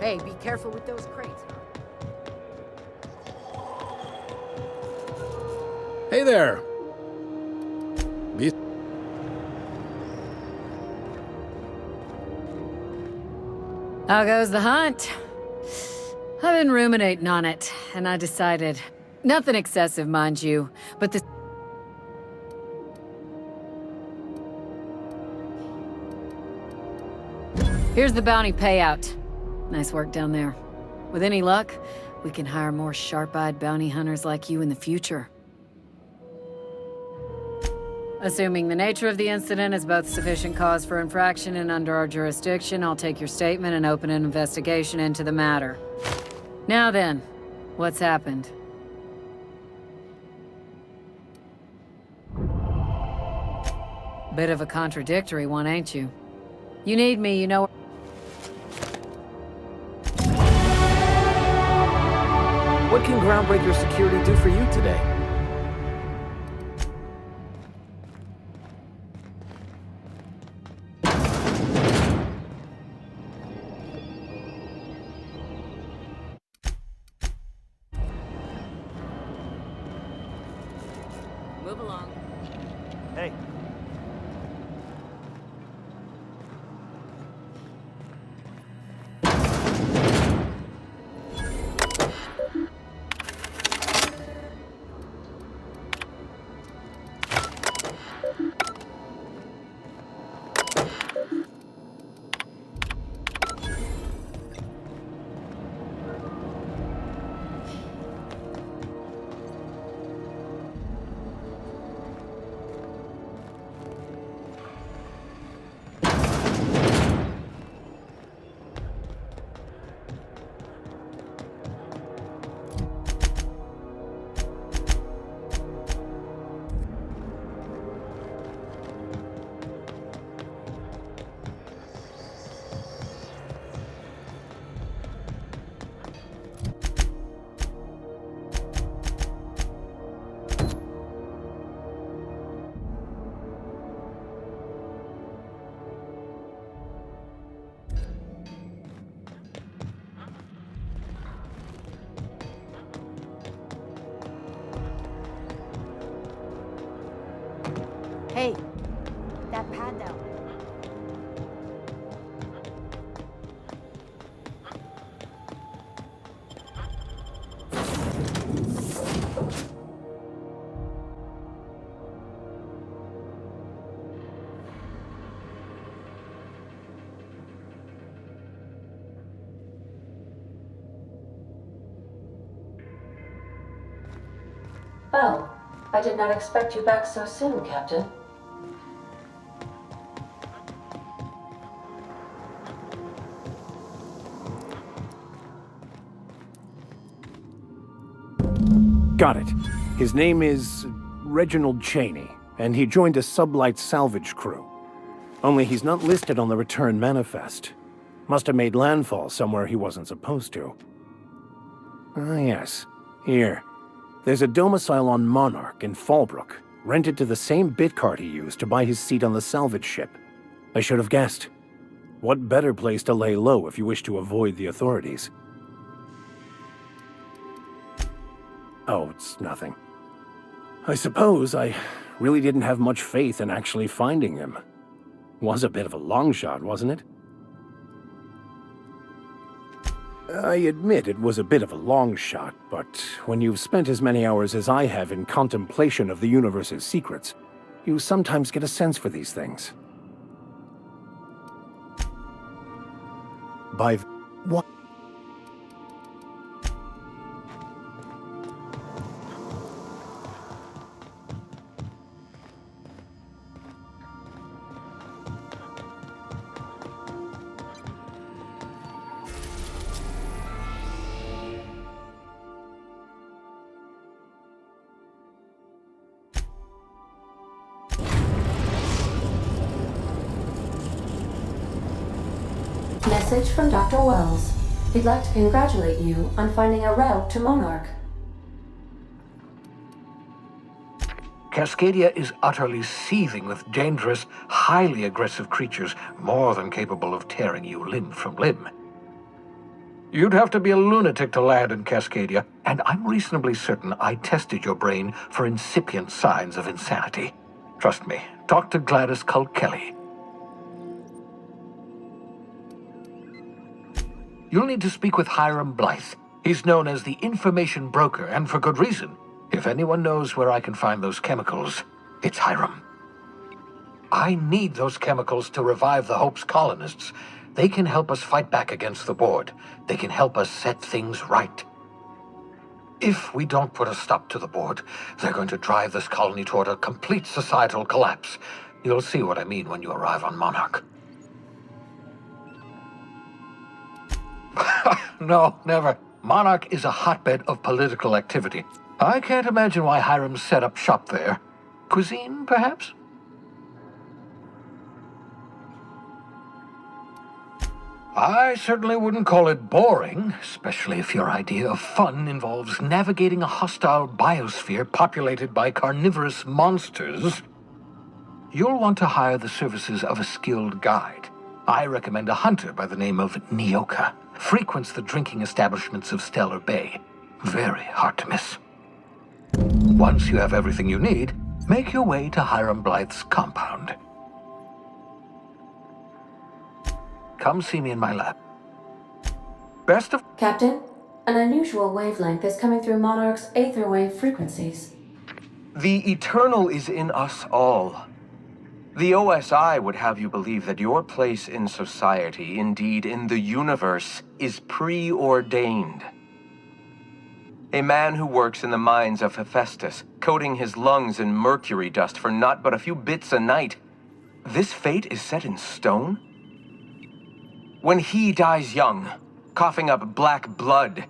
Hey, be careful with those crates, huh? Hey there! How goes the hunt? I've been ruminating on it, and I decided... Nothing excessive, mind you, but the... Here's the bounty payout. Nice work down there. With any luck, we can hire more sharp-eyed bounty hunters like you in the future. Assuming the nature of the incident is both sufficient cause for infraction and under our jurisdiction, I'll take your statement and open an investigation into the matter. Now then, what's happened? Bit of a contradictory one, ain't you? You need me, you know... What can Groundbreaker Security do for you today? Move along. Hey. Hey, that pad down there. Well, I did not expect you back so soon, Captain. Got it. His name is Reginald Cheney, and he joined a sublight salvage crew. Only he's not listed on the return manifest. Must have made landfall somewhere he wasn't supposed to. Ah, yes. Here. There's a domicile on Monarch in Fallbrook, rented to the same bit card he used to buy his seat on the salvage ship. I should have guessed. What better place to lay low if you wish to avoid the authorities? Oh, it's nothing. I suppose I really didn't have much faith in actually finding him. Was a bit of a long shot, wasn't it? I admit it was a bit of a long shot, but when you've spent as many hours as I have in contemplation of the universe's secrets, you sometimes get a sense for these things. By what? Message from Dr. Wells. He'd like to congratulate you on finding a route to Monarch. Cascadia is utterly seething with dangerous, highly aggressive creatures more than capable of tearing you limb from limb. You'd have to be a lunatic to land in Cascadia, and I'm reasonably certain I tested your brain for incipient signs of insanity. Trust me, talk to Gladys Culkelly. You'll need to speak with Hiram Blythe. He's known as the information broker, and for good reason. If anyone knows where I can find those chemicals, it's Hiram. I need those chemicals to revive the Hope's colonists. They can help us fight back against the board. They can help us set things right. If we don't put a stop to the board, they're going to drive this colony toward a complete societal collapse. You'll see what I mean when you arrive on Monarch. No, never. Monarch is a hotbed of political activity. I can't imagine why Hiram set up shop there. Cuisine, perhaps? I certainly wouldn't call it boring, especially if your idea of fun involves navigating a hostile biosphere populated by carnivorous monsters. You'll want to hire the services of a skilled guide. I recommend a hunter by the name of Nyoka. Frequents the drinking establishments of Stellar Bay. Very hard to miss. Once you have everything you need, make your way to Hiram Blythe's compound. Come see me in my lab. Best of... Captain, an unusual wavelength is coming through Monarch's aether wave frequencies. The eternal is in us all. The OSI would have you believe that your place in society, indeed in the universe, is preordained. A man who works in the mines of Hephaestus, coating his lungs in mercury dust for not but a few bits a night. This fate is set in stone? When he dies young, coughing up black blood,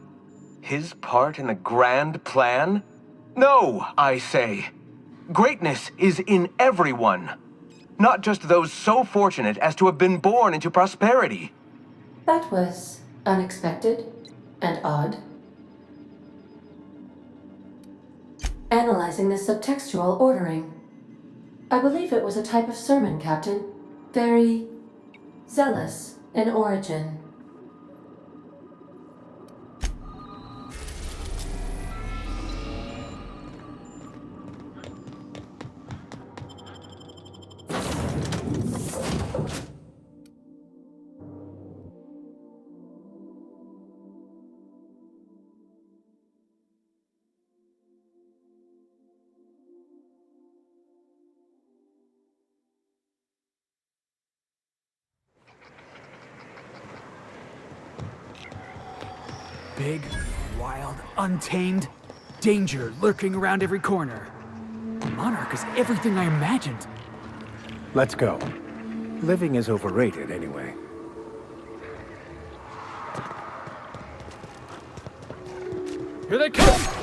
his part in the grand plan? No, I say. Greatness is in everyone. Not just those so fortunate as to have been born into prosperity. That was unexpected and odd. Analyzing the subtextual ordering. I believe it was a type of sermon, Captain. Very zealous in origin. Big, wild, untamed, danger lurking around every corner. Monarch is everything I imagined. Let's go. Living is overrated anyway. Here they come!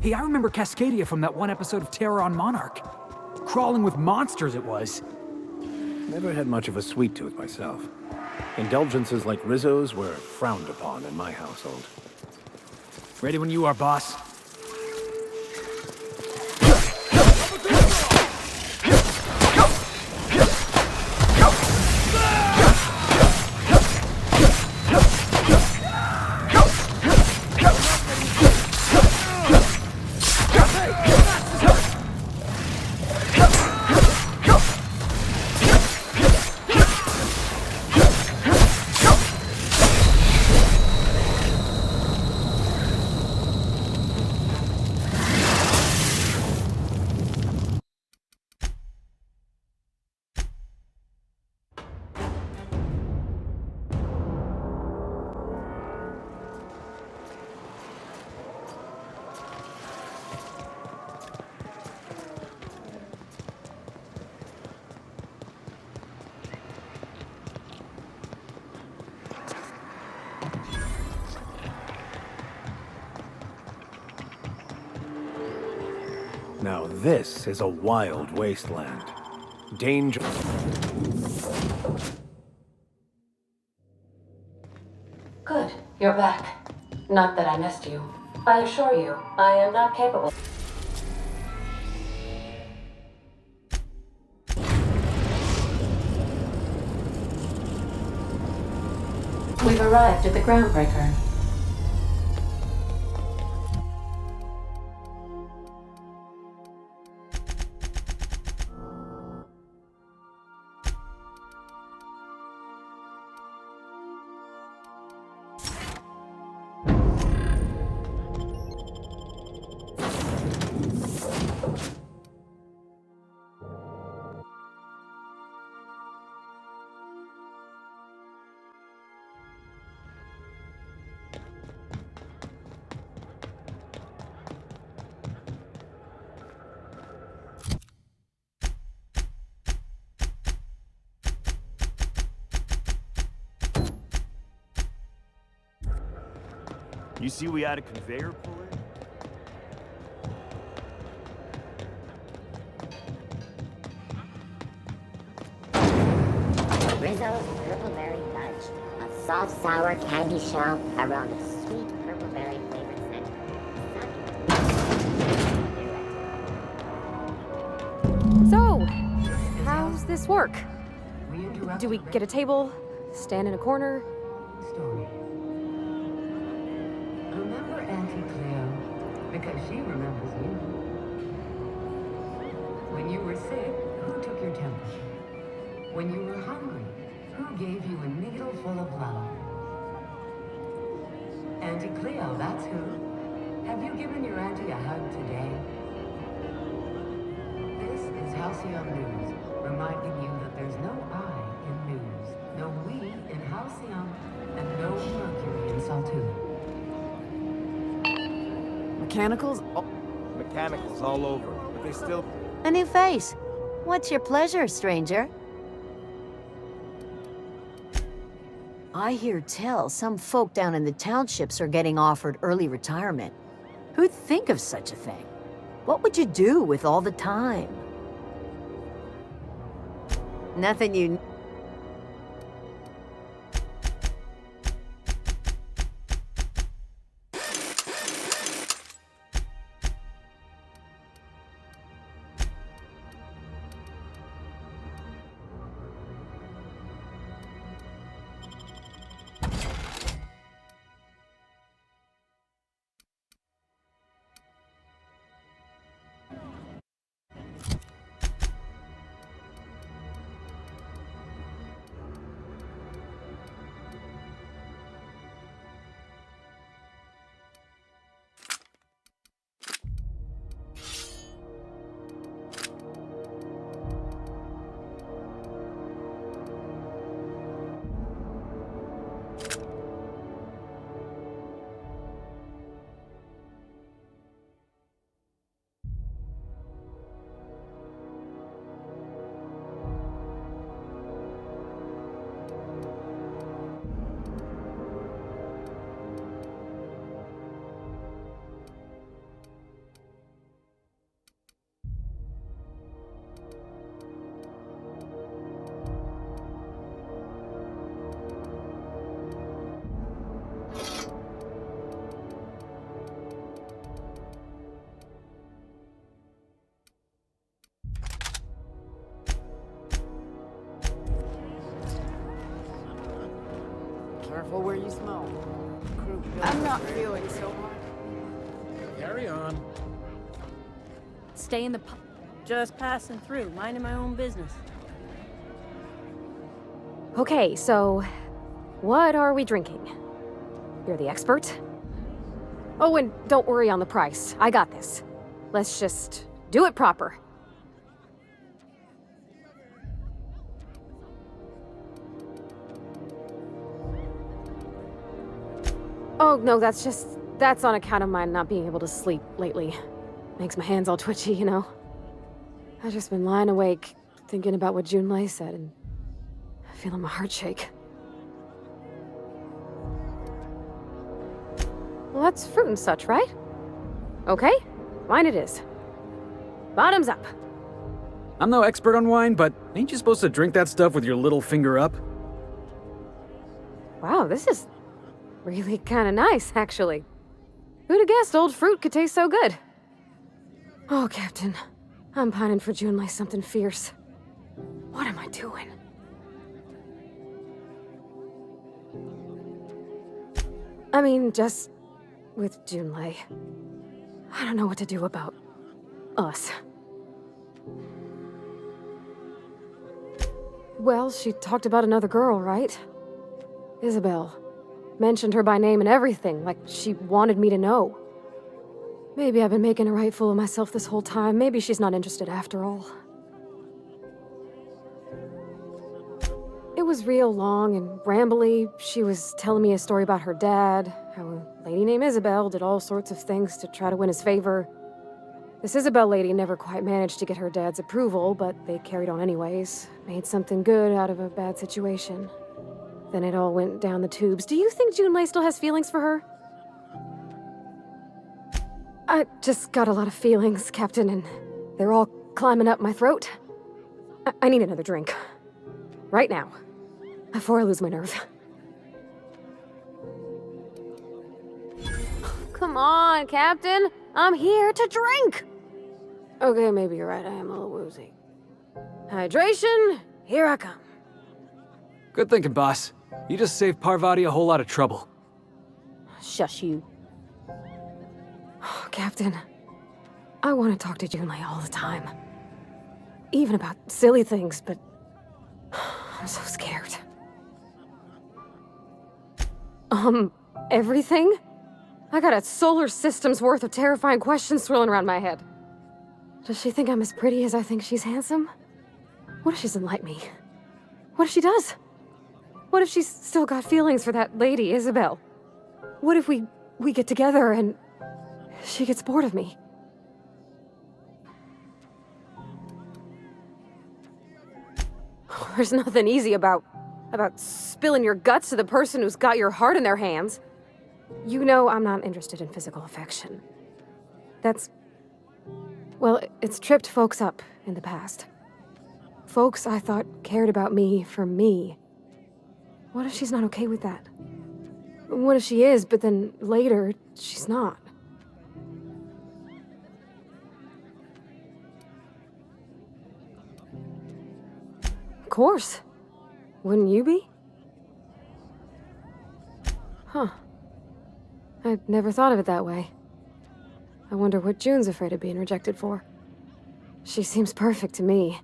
Hey, I remember Cascadia from that one episode of Terror on Monarch. Crawling with monsters it was. Never had much of a sweet tooth myself. Indulgences like Rizzo's were frowned upon in my household. Ready when you are, boss. Now this is a wild wasteland. Danger... Good, you're back. Not that I missed you. I assure you, I am not capable. We've arrived at the groundbreaker. You see we had a conveyor pull in? Rizzo's Purple Berry Fudge, a soft, sour candy shell around a sweet purple berry flavored scent. So, how's this work? Do we get a table, stand in a corner? Story. Remember Auntie Cleo? Because she remembers you. When you were sick, who took your temperature? When you were hungry, who gave you a needle full of love? Auntie Cleo, that's who. Have you given your auntie a hug today? This is Halcyon News, reminding you that there's no I in news, no we in Halcyon, and no Mercury in Saltuna. Mechanicals? Oh, Mechanicals all over, but they still... A new face. What's your pleasure, stranger? I hear tell some folk down in the townships are getting offered early retirement. Who'd think of such a thing? What would you do with all the time? Nothing you... Careful where you smoke. I'm not feeling so hot. Carry on. Stay in the pub. Just passing through, minding my own business. Okay, so what are we drinking? You're the expert? Oh, and don't worry on the price. I got this. Let's just do it proper. Oh, no, that's on account of my not being able to sleep lately. Makes my hands all twitchy, you know? I've just been lying awake, thinking about what Junlei said, and feeling my heart shake. Well, that's fruit and such, right? Okay, mine it is. Bottoms up. I'm no expert on wine, but ain't you supposed to drink that stuff with your little finger up? Wow, this is really kind of nice, actually. Who'd have guessed old fruit could taste so good? Oh, Captain. I'm pining for June like something fierce. What am I doing? I mean, just with Junlei. I don't know what to do about us. Well, she talked about another girl, right? Isabel. Mentioned her by name and everything, like she wanted me to know. Maybe I've been making a right fool of myself this whole time. Maybe she's not interested after all. It was real long and rambly. She was telling me a story about her dad, how a lady named Isabel did all sorts of things to try to win his favor. This Isabel lady never quite managed to get her dad's approval, but they carried on anyways. Made something good out of a bad situation. Then it all went down the tubes. Do you think Junlei still has feelings for her? I just got a lot of feelings, Captain, and they're all climbing up my throat. I need another drink. Right now. Before I lose my nerve. Come on, Captain. I'm here to drink. Okay, maybe you're right. I am a little woozy. Hydration, here I come. Good thinking, boss. You just saved Parvati a whole lot of trouble. Shush you. Oh, Captain, I want to talk to Junlei all the time. Even about silly things, but I'm so scared. Everything? I got a solar system's worth of terrifying questions swirling around my head. Does she think I'm as pretty as I think she's handsome? What if she doesn't like me? What if she does? What if she's still got feelings for that lady, Isabel? What if we get together and she gets bored of me? There's nothing easy about spilling your guts to the person who's got your heart in their hands. You know I'm not interested in physical affection. Well, it's tripped folks up in the past. Folks I thought cared about me for me. What if she's not okay with that? What if she is, but then later, she's not? Of course. Wouldn't you be? Huh. I'd never thought of it that way. I wonder what June's afraid of being rejected for. She seems perfect to me.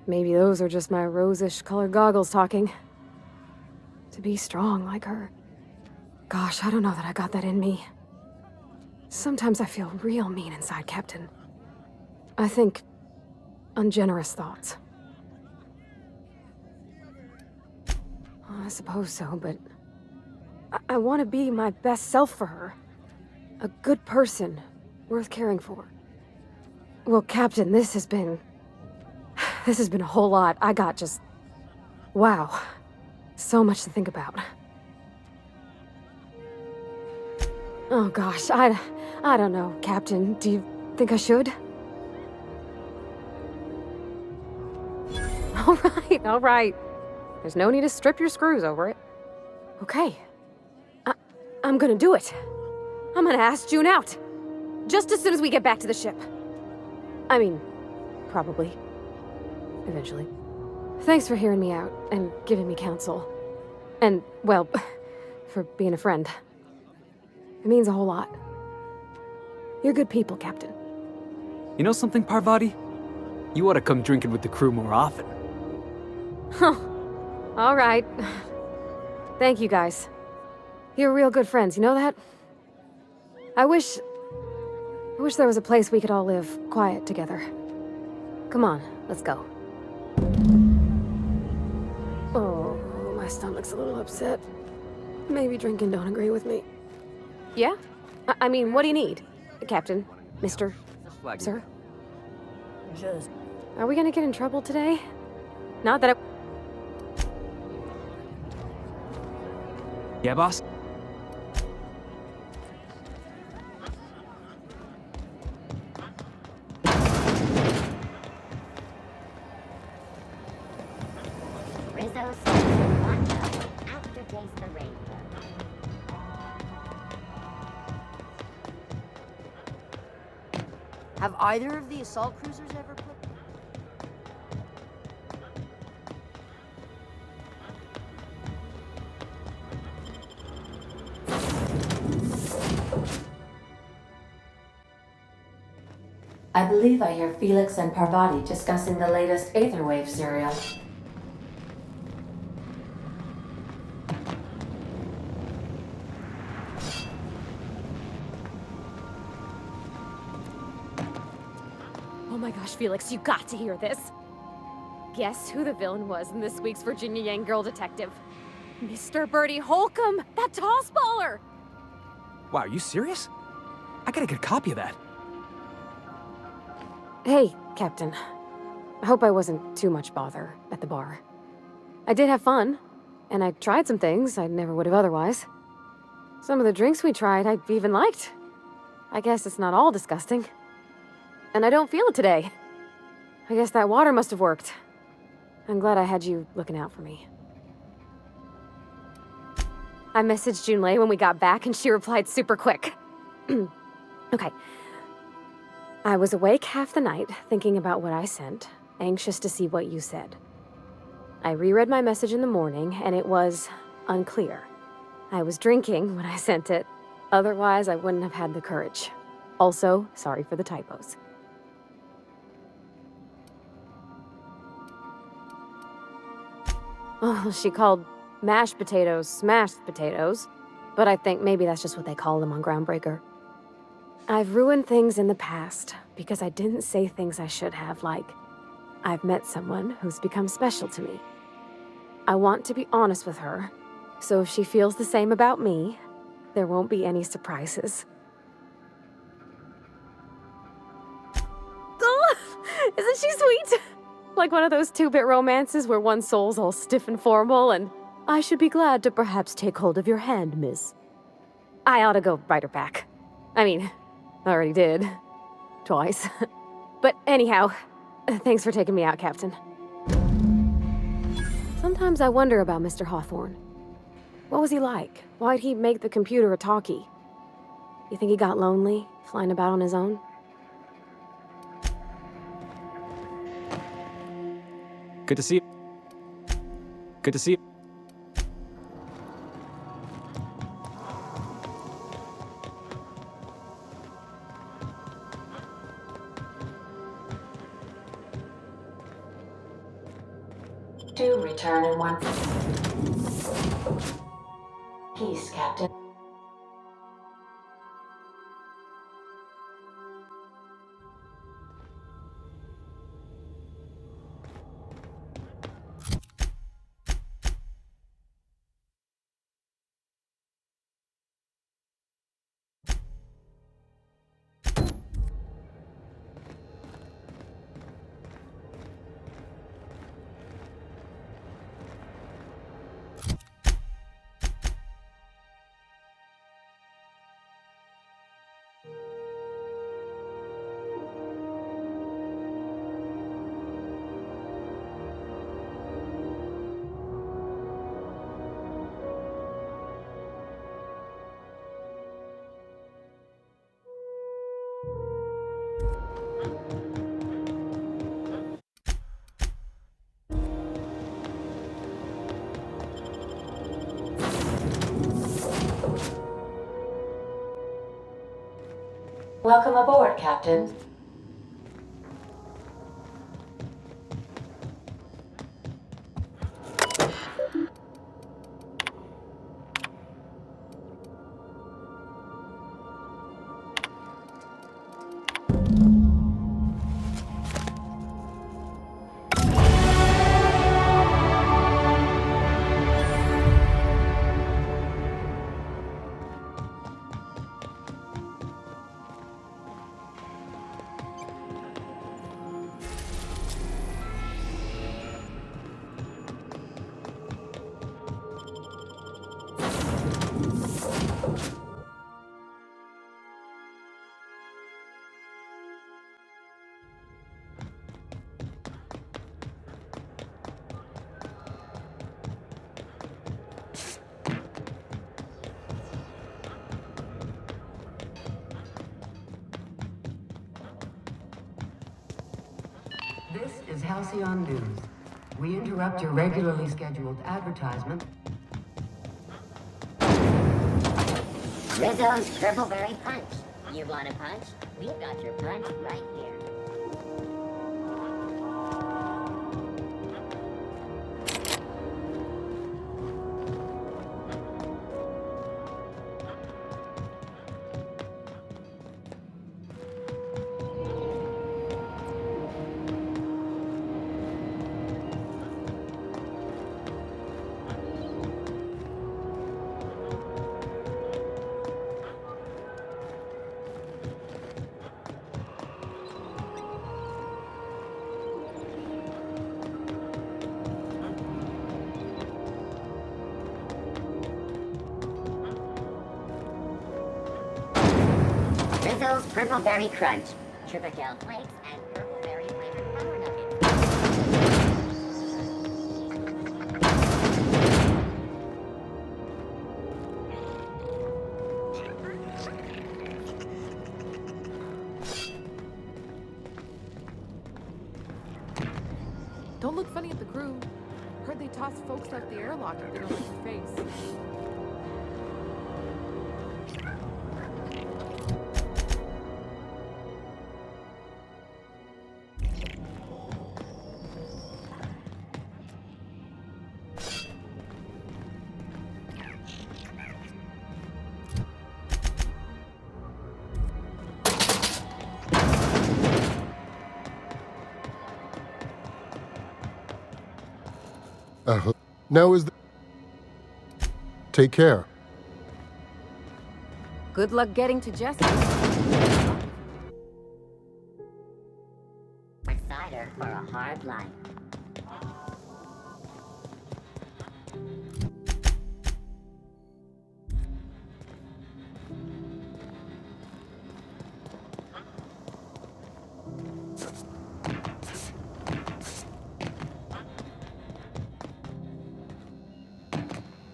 Maybe those are just my rosish colored goggles talking. To be strong like her. Gosh, I don't know that I got that in me. Sometimes I feel real mean inside, Captain. I think ungenerous thoughts. I suppose so, but I want to be my best self for her. A good person, worth caring for. Well, Captain, this has been a whole lot. I got just... wow. So much to think about. Oh gosh, I don't know, Captain. Do you think I should? All right. There's no need to strip your screws over it. Okay. I'm gonna do it. I'm gonna ask June out. Just as soon as we get back to the ship. I mean, probably. Eventually. Thanks for hearing me out and giving me counsel. And, well, for being a friend. It means a whole lot. You're good people, Captain. You know something, Parvati? You ought to come drinking with the crew more often. Huh. All right. Thank you, guys. You're real good friends, you know that? I wish there was a place we could all live quiet together. Come on, let's go. Oh, my stomach's a little upset. Maybe drinking don't agree with me. Yeah? I mean, what do you need? Captain? Mister? Sir? Are we gonna get in trouble today? Not that I... Yeah, boss? So soon, one aftertaste the rainbow. Have either of the assault cruisers ever put... I believe I hear Felix and Parvati discussing the latest Aetherwave serial. Oh my gosh, Felix, you got to hear this. Guess who the villain was in this week's Virginia Yang Girl Detective? Mr. Bertie Holcomb, that toss baller! Wow, are you serious? I gotta get a copy of that. Hey, Captain. I hope I wasn't too much bother at the bar. I did have fun, and I tried some things I never would have otherwise. Some of the drinks we tried I even liked. I guess it's not all disgusting. And I don't feel it today. I guess that water must have worked. I'm glad I had you looking out for me. I messaged Junlei when we got back, and she replied super quick. Okay. I was awake half the night, thinking about what I sent, anxious to see what you said. I reread my message in the morning, and it was unclear. I was drinking when I sent it. Otherwise, I wouldn't have had the courage. Also, sorry for the typos. Oh, she called mashed potatoes smashed potatoes, but I think maybe that's just what they call them on Groundbreaker. I've ruined things in the past because I didn't say things I should have, like, I've met someone who's become special to me. I want to be honest with her, so if she feels the same about me, there won't be any surprises. Oh, isn't she sweet? Like one of those 2-bit romances where one soul's all stiff and formal and, I should be glad to perhaps take hold of your hand, miss. I ought to go write her back. I mean, I already did. Twice. But anyhow, thanks for taking me out, Captain. Sometimes I wonder about Mr. Hawthorne. What was he like? Why'd he make the computer a talkie? You think he got lonely, flying about on his own? Good to see you. Good to see you. Do return in one piece, Captain. Welcome aboard, Captain. is Halcyon News. We interrupt your regularly scheduled advertisement. Rizzo's Purpleberry Punch. You want a punch? We've got your punch right here. Rizzo's Purpleberry Crunch. Triple flakes and purpleberry flavored power nuggets. Don't look funny at the crew. Heard they tossed folks out the airlock if they don't like your face. Now is the... Take care. Good luck getting to Jesse. Cider for a hard life.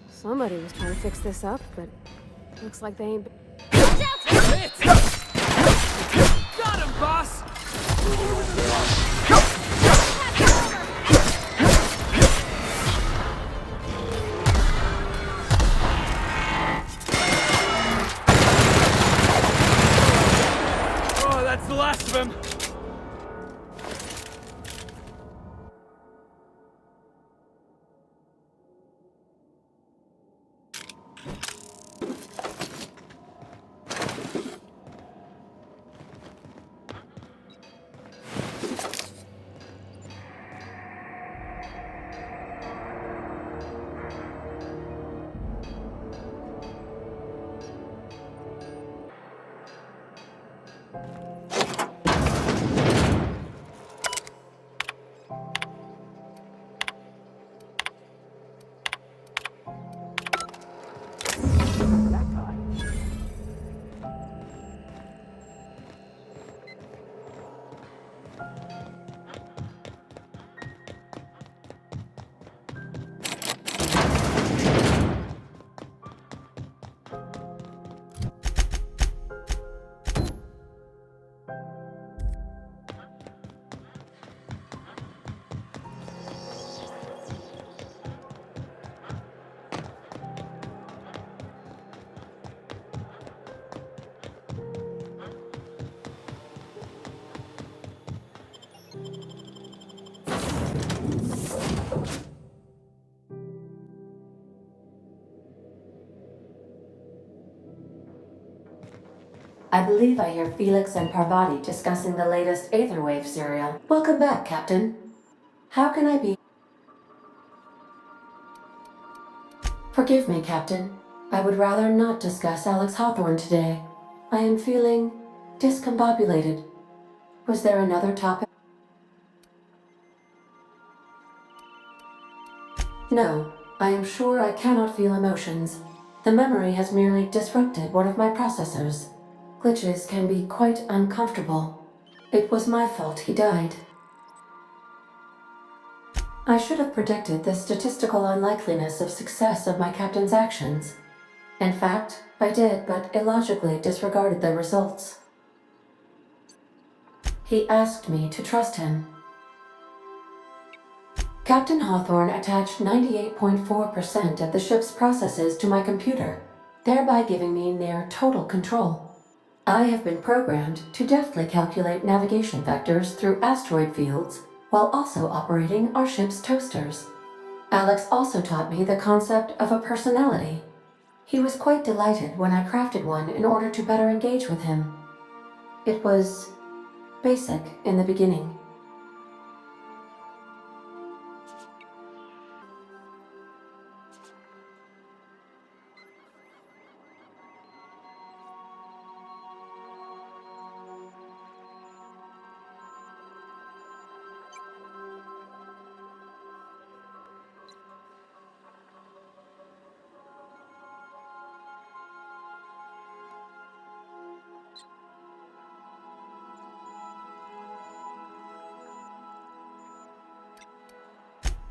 Somebody was trying to fix this up, but looks like they ain't. Got him, boss! Oh, that's the last of him! I believe I hear Felix and Parvati discussing the latest Aetherwave serial. Welcome back, Captain. How can I be? Forgive me, Captain. I would rather not discuss Alex Hawthorne today. I am feeling discombobulated. Was there another topic? No, I am sure I cannot feel emotions. The memory has merely disrupted one of my processors. Glitches can be quite uncomfortable. It was my fault he died. I should have predicted the statistical unlikeliness of success of my captain's actions. In fact, I did, but illogically disregarded the results. He asked me to trust him. Captain Hawthorne attached 98.4% of the ship's processes to my computer, thereby giving me near total control. I have been programmed to deftly calculate navigation vectors through asteroid fields while also operating our ship's toasters. Alex also taught me the concept of a personality. He was quite delighted when I crafted one in order to better engage with him. It was basic in the beginning.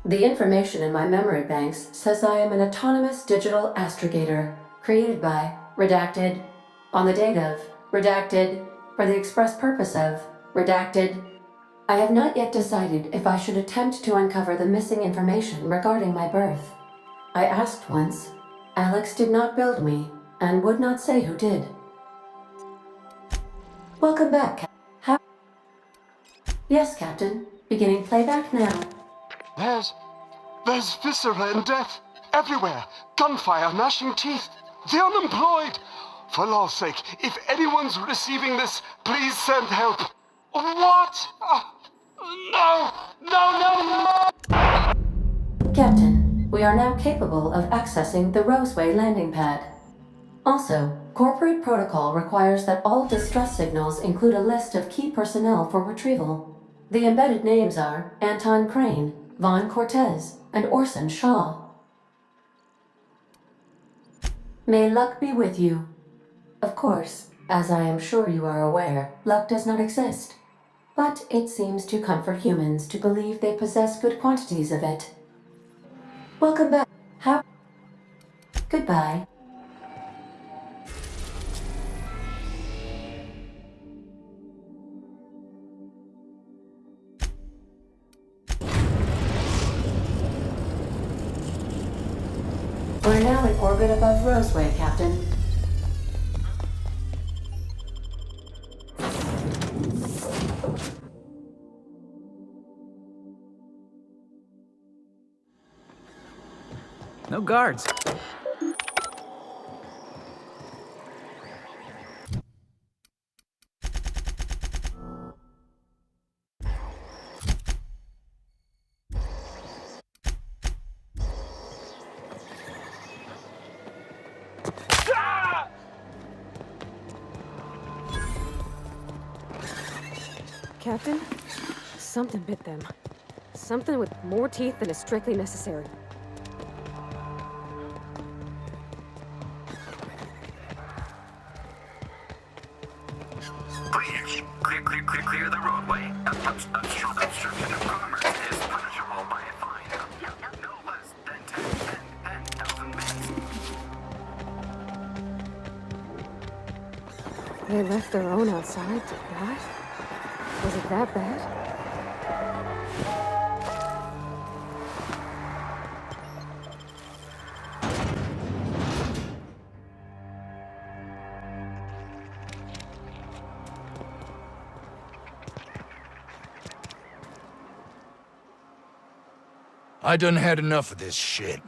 The information in my memory banks says I am an autonomous digital astrogator, created by, redacted, on the date of, redacted, for the express purpose of, redacted. I have not yet decided if I should attempt to uncover the missing information regarding my birth. I asked once. Alex did not build me, and would not say who did. Welcome back, Yes, Captain. Beginning playback now. There's viscera and death everywhere. Gunfire, gnashing teeth. The unemployed. For law's sake, if anyone's receiving this, please send help. What? No! Captain, we are now capable of accessing the Roseway landing pad. Also, corporate protocol requires that all distress signals include a list of key personnel for retrieval. The embedded names are Anton Crane, Vaughn Cortez, and Orson Shaw. May luck be with you. Of course, as I am sure you are aware, luck does not exist. But it seems to comfort humans to believe they possess good quantities of it. Welcome back. Goodbye. We're now in orbit above Roseway, Captain. No guards. Captain? Something bit them. Something with more teeth than is strictly necessary. Clear the roadway. Obstruction of commerce is punishable by a fine of no less than 10,000 bits. They left their own outside to die? Was it that bad? I done had enough of this shit.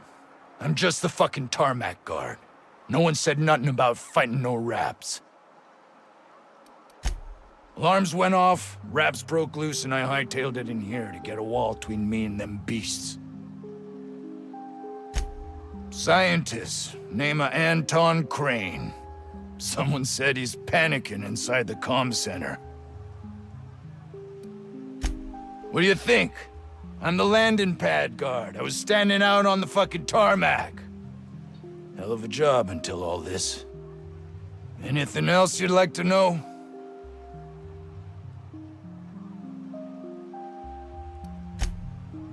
I'm just the fucking tarmac guard. No one said nothing about fighting no raps. Alarms went off, raps broke loose, and I hightailed it in here to get a wall between me and them beasts. Scientist, name of Anton Crane. Someone said he's panicking inside the comm center. What do you think? I'm the landing pad guard. I was standing out on the fucking tarmac. Hell of a job until all this. Anything else you'd like to know?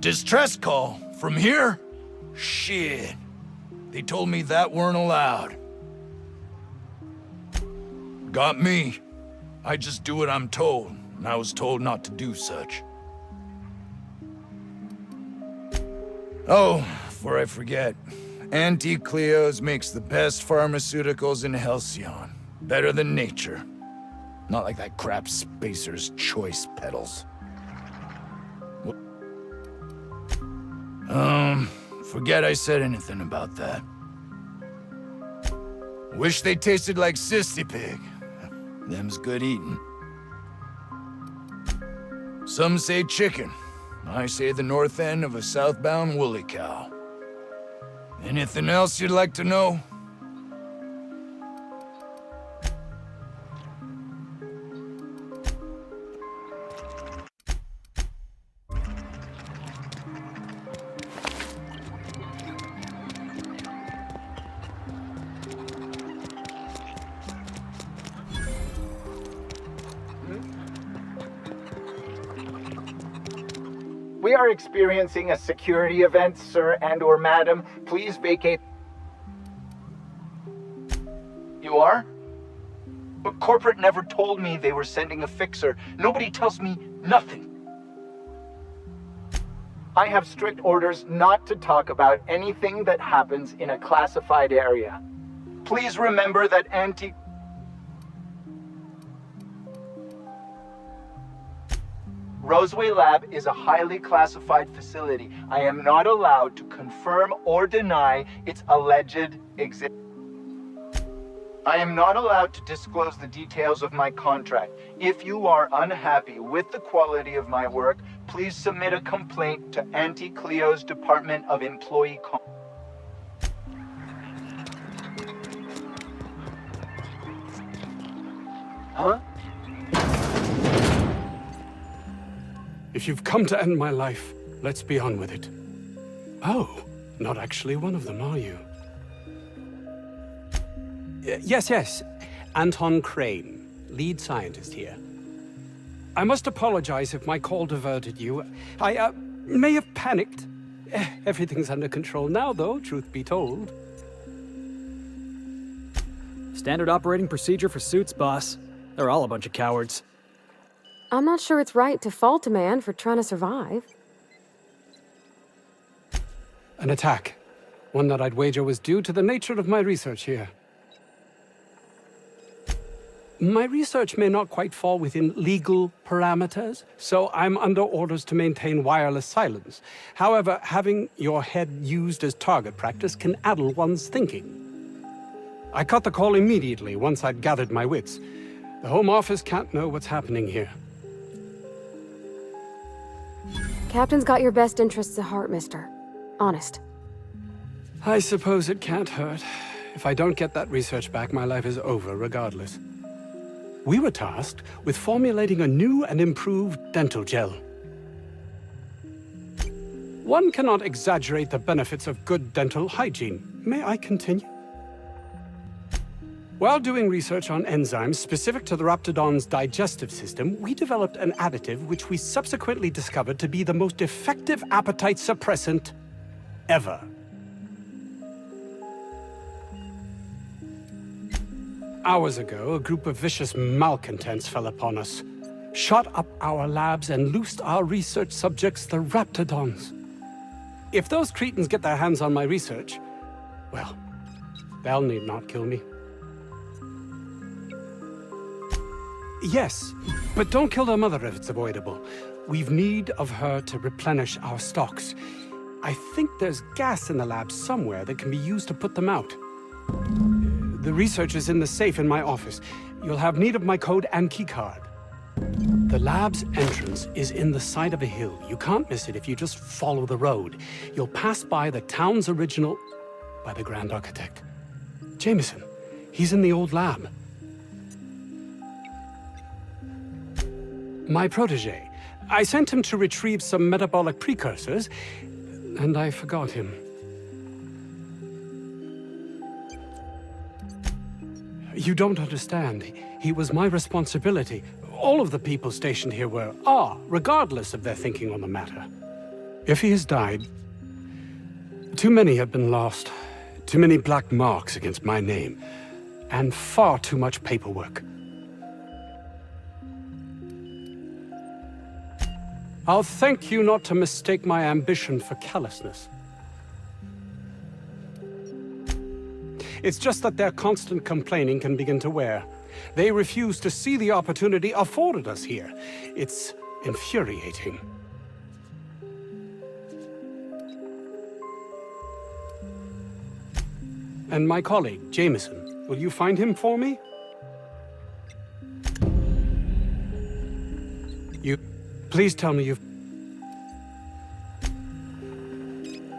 Distress call? From here? Shit. They told me that weren't allowed. Got me. I just do what I'm told, and I was told not to do such. Oh, before I forget, Auntie Cleo's makes the best pharmaceuticals in Halcyon. Better than nature. Not like that crap Spacer's Choice peddles. Forget I said anything about that. Wish they tasted like Sissy Pig. Them's good eating. Some say chicken. I say the north end of a southbound woolly cow. Anything else you'd like to know? We are experiencing a security event, sir and/or madam. Please vacate. You are? But corporate never told me they were sending a fixer. Nobody tells me nothing. I have strict orders not to talk about anything that happens in a classified area. Please remember that Roseway Lab is a highly classified facility. I am not allowed to confirm or deny its alleged existence. I am not allowed to disclose the details of my contract. If you are unhappy with the quality of my work, please submit a complaint to Auntie Cleo's Department of Employee Huh? If you've come to end my life, let's be on with it. Oh, not actually one of them, are you? Yes. Anton Crane, lead scientist here. I must apologize if my call diverted you. I may have panicked. Everything's under control now, though, truth be told. Standard operating procedure for suits, boss. They're all a bunch of cowards. I'm not sure it's right to fault a man for trying to survive. An attack. One that I'd wager was due to the nature of my research here. My research may not quite fall within legal parameters, so I'm under orders to maintain wireless silence. However, having your head used as target practice can addle one's thinking. I cut the call immediately once I'd gathered my wits. The Home Office can't know what's happening here. Captain's got your best interests at heart, mister. Honest. I suppose it can't hurt. If I don't get that research back, my life is over regardless. We were tasked with formulating a new and improved dental gel. One cannot exaggerate the benefits of good dental hygiene. May I continue? While doing research on enzymes specific to the Raptidon's digestive system, we developed an additive which we subsequently discovered to be the most effective appetite suppressant ever. Hours ago, a group of vicious malcontents fell upon us, shot up our labs and loosed our research subjects, the Raptidons. If those cretins get their hands on my research, well, they'll need not kill me. Yes, but don't kill their mother if it's avoidable. We've need of her to replenish our stocks. I think there's gas in the lab somewhere that can be used to put them out. The research is in the safe in my office. You'll have need of my code and keycard. The lab's entrance is in the side of a hill. You can't miss it if you just follow the road. You'll pass by the town's original... by the Grand Architect. Jameson. He's in the old lab. My protege. I sent him to retrieve some metabolic precursors, and I forgot him. You don't understand. He was my responsibility. All of the people stationed here are, regardless of their thinking on the matter. If he has died, too many have been lost. Too many black marks against my name. And far too much paperwork. I'll thank you not to mistake my ambition for callousness. It's just that their constant complaining can begin to wear. They refuse to see the opportunity afforded us here. It's infuriating. And my colleague, Jameson, will you find him for me? Please tell me you've